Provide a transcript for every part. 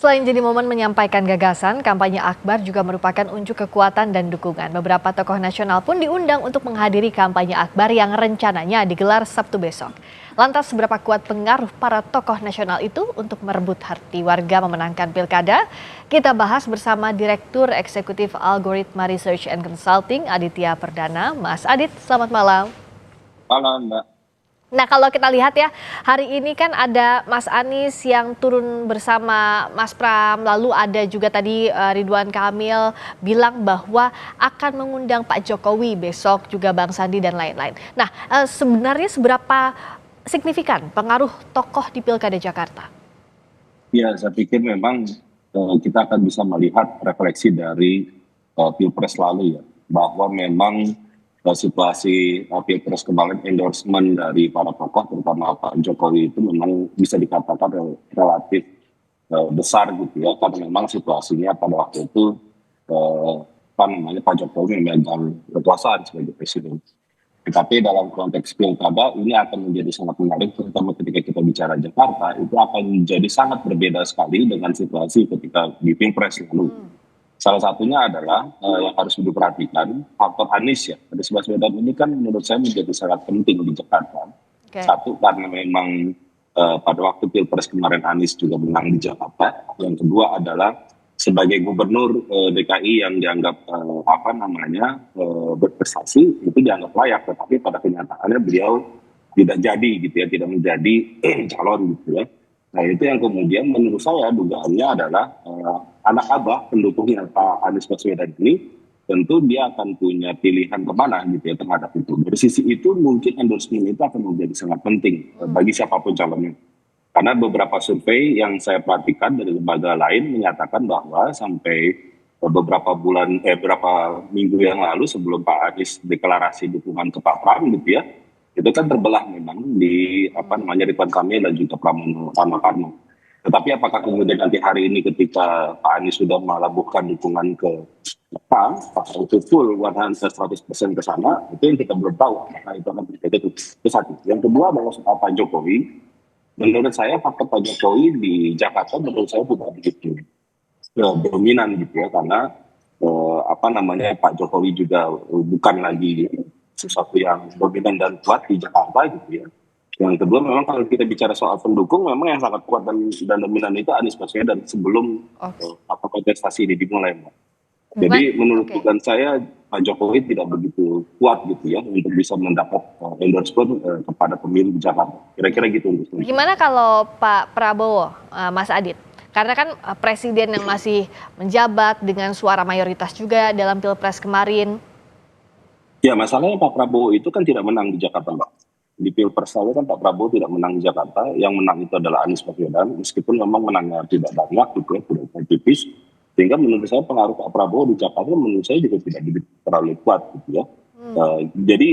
Selain jadi momen menyampaikan gagasan, kampanye akbar juga merupakan unjuk kekuatan dan dukungan. Beberapa tokoh nasional pun diundang untuk menghadiri kampanye akbar yang rencananya digelar Sabtu besok. Lantas seberapa kuat pengaruh para tokoh nasional itu untuk merebut hati warga memenangkan pilkada? Kita bahas bersama Direktur Eksekutif Algoritma Research and Consulting Aditya Perdana. Mas Adit, selamat malam. Malam, Mbak. Nah, kalau kita lihat ya, hari ini kan ada Mas Anies yang turun bersama Mas Pram, lalu ada juga tadi Ridwan Kamil bilang bahwa akan mengundang Pak Jokowi besok, juga Bang Sandi dan lain-lain. Nah, sebenarnya seberapa signifikan pengaruh tokoh di Pilkada Jakarta? Ya, saya pikir memang kita akan bisa melihat refleksi dari Pilpres lalu ya, bahwa memang situasi Pilpres kemarin endorsement dari para tokoh, terutama Pak Jokowi itu memang bisa dikatakan relatif besar gitu ya, karena memang situasinya pada waktu itu Pak Jokowi memegang kekuasaan sebagai presiden. Tetapi dalam konteks pilkada ini akan menjadi sangat menarik, terutama ketika kita bicara Jakarta, itu akan menjadi sangat berbeda sekali dengan situasi ketika di Pilpres lalu. Salah satunya adalah yang harus diperhatikan faktor Anies ya. Anies Baswedan ini kan menurut saya menjadi sangat penting di Jakarta. Oke. Satu karena memang pada waktu Pilpres kemarin Anies juga menang di Jakarta. Yang kedua adalah sebagai gubernur DKI yang dianggap berprestasi itu dianggap layak, tetapi pada kenyataannya beliau tidak jadi gitu ya, tidak menjadi calon gitu ya. Nah itu yang kemudian menurut saya dugaannya adalah anak abah pendukungnya Pak Anies Baswedan ini tentu dia akan punya pilihan kemana gitu ya terhadap itu. Dari sisi itu mungkin endorsement itu akan menjadi sangat penting bagi siapapun calonnya. Karena beberapa survei yang saya perhatikan dari lembaga lain menyatakan bahwa sampai beberapa minggu yang lalu sebelum Pak Anies deklarasi dukungan ke Pak Pram gitu ya, itu kan terbelah memang di Ridwan Kamil dan juga Pramono Anung. Tetapi apakah kemudian nanti hari ini ketika Pak Anies sudah melabuhkan dukungan ke Pak itu full 100% ke sana, itu yang kita belum tahu apakah itu akan terjadi. Itu satu. Yang kedua adalah soal Pak Jokowi. Menurut saya faktor Pak Jokowi di Jakarta menurut saya tidak begitu dominan gitu ya, karena Pak Jokowi juga bukan lagi sesuatu yang dominan dan kuat di Jakarta gitu ya. Yang kedua memang kalau kita bicara soal pendukung memang yang sangat kuat dan dominan itu Anies Baswedan sebelum kontestasi ini dimulai. Jadi menurut dugaan saya Pak Jokowi tidak begitu kuat gitu ya untuk bisa mendapat endorsement kepada pemilih di Jakarta. Kira-kira gitu. Gimana kalau Pak Prabowo, Mas Adit? Karena kan presiden yang masih menjabat dengan suara mayoritas juga dalam Pilpres kemarin. Ya masalahnya Pak Prabowo itu kan tidak menang di Jakarta, Mbak. Di Pilpres lalu kan Pak Prabowo tidak menang di Jakarta. Yang menang itu adalah Anies Baswedan, meskipun memang menangnya tidak banyak gitu ya, tidak tipis. Sehingga menurut saya pengaruh Pak Prabowo di Jakarta menurut saya juga tidak terlalu kuat gitu ya. Jadi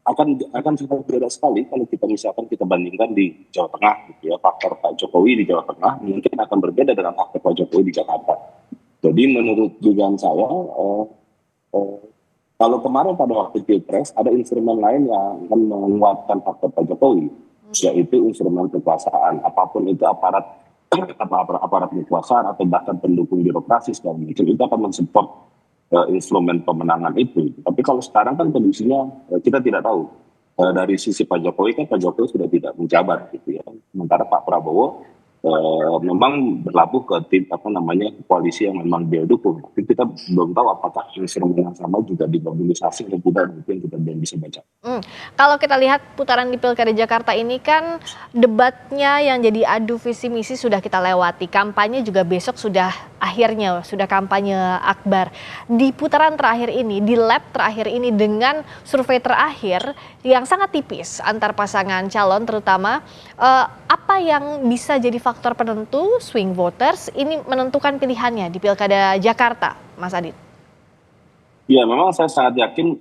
akan sangat berbeda sekali kalau kita bandingkan di Jawa Tengah gitu ya. Faktor Pak Jokowi di Jawa Tengah mungkin akan berbeda dengan faktor Pak Jokowi di Jakarta. Jadi menurut dugaan saya kalau kemarin pada waktu Pilpres ada instrumen lain yang akan menguatkan faktor Pak Jokowi, yaitu instrumen kekuasaan, apapun itu aparat kekuasaan atau bahkan pendukung birokrasi segala macam itu akan mensupport instrumen pemenangan itu. Tapi kalau sekarang kan kondisinya kita tidak tahu. Dari sisi Pak Jokowi kan Pak Jokowi sudah tidak menjabat gitu ya. Sementara Pak Prabowo memang berlabuh ke tim koalisi yang memang dia dukung. Tapi kita belum tahu apakah instrumen yang sama juga dimobilisasi atau tidak, itu yang kita belum bisa baca. Kalau kita lihat putaran di Pilkada Jakarta ini kan debatnya yang jadi adu visi misi sudah kita lewati. Kampanye juga besok sudah kampanye akbar. Di putaran terakhir ini, di lap terakhir ini dengan survei terakhir yang sangat tipis antar pasangan calon terutama, apa yang bisa jadi faktor penentu swing voters ini menentukan pilihannya di Pilkada Jakarta, Mas Adit? Ya, memang saya sangat yakin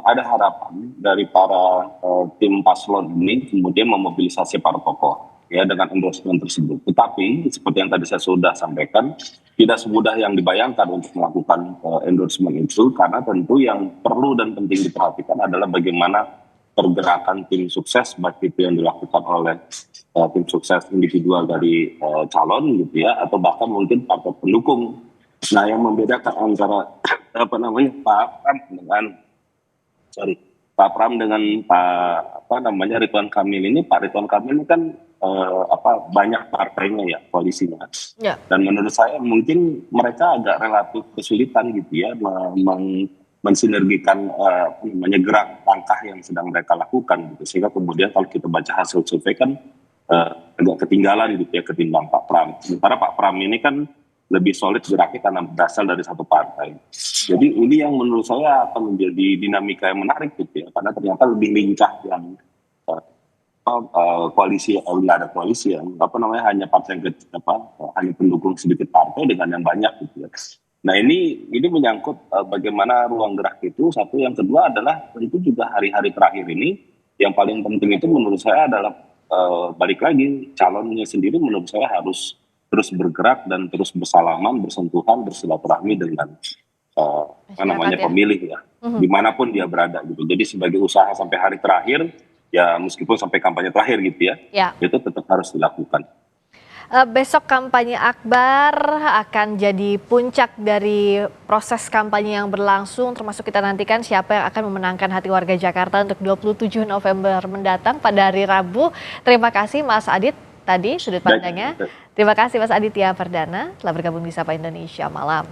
ada harapan dari para tim paslon ini kemudian memobilisasi para tokoh ya dengan endorsement tersebut. Tetapi seperti yang tadi saya sudah sampaikan, tidak semudah yang dibayangkan untuk melakukan endorsement itu, karena tentu yang perlu dan penting diperhatikan adalah bagaimana pergerakan tim sukses, baik itu yang dilakukan oleh tim sukses individual dari calon gitu ya, atau bahkan mungkin partai pendukung. Nah, yang membedakan antara apa namanya Pak Pram dengan Ridwan Kamil ini, Pak Ridwan Kamil ini kan banyak partainya ya, koalisinya. Ya. Dan menurut saya mungkin mereka agak relatif kesulitan gitu ya mensinergikan gerak langkah yang sedang mereka lakukan gitu, sehingga kemudian kalau kita baca hasil survei kan agak ketinggalan gitu ya ketimbang Pak Pram. Sementara Pak Pram ini kan lebih solid geraknya karena berasal dari satu partai. Jadi ini yang menurut saya akan menjadi dinamika yang menarik gitu ya, karena ternyata lebih lincah yang koalisi, nggak ada koalisi yang hanya partai yang hanya pendukung sedikit partai dengan yang banyak gitu ya. Nah ini menyangkut bagaimana ruang gerak itu satu, yang kedua adalah tentu juga hari-hari terakhir ini yang paling penting itu menurut saya adalah balik lagi calonnya sendiri menurut saya harus terus bergerak dan terus bersalaman, bersentuhan, bersilaturahmi dengan pemilih ya, dimanapun dia berada gitu. Jadi sebagai usaha sampai hari terakhir ya, meskipun sampai kampanye terakhir gitu ya, itu tetap harus dilakukan. Besok kampanye akbar akan jadi puncak dari proses kampanye yang berlangsung, termasuk kita nantikan siapa yang akan memenangkan hati warga Jakarta untuk 27 November mendatang pada hari Rabu. Terima kasih Mas Adit tadi sudut pandangnya. Terima kasih Mas Aditya Perdana telah bergabung di Sapa Indonesia Malam.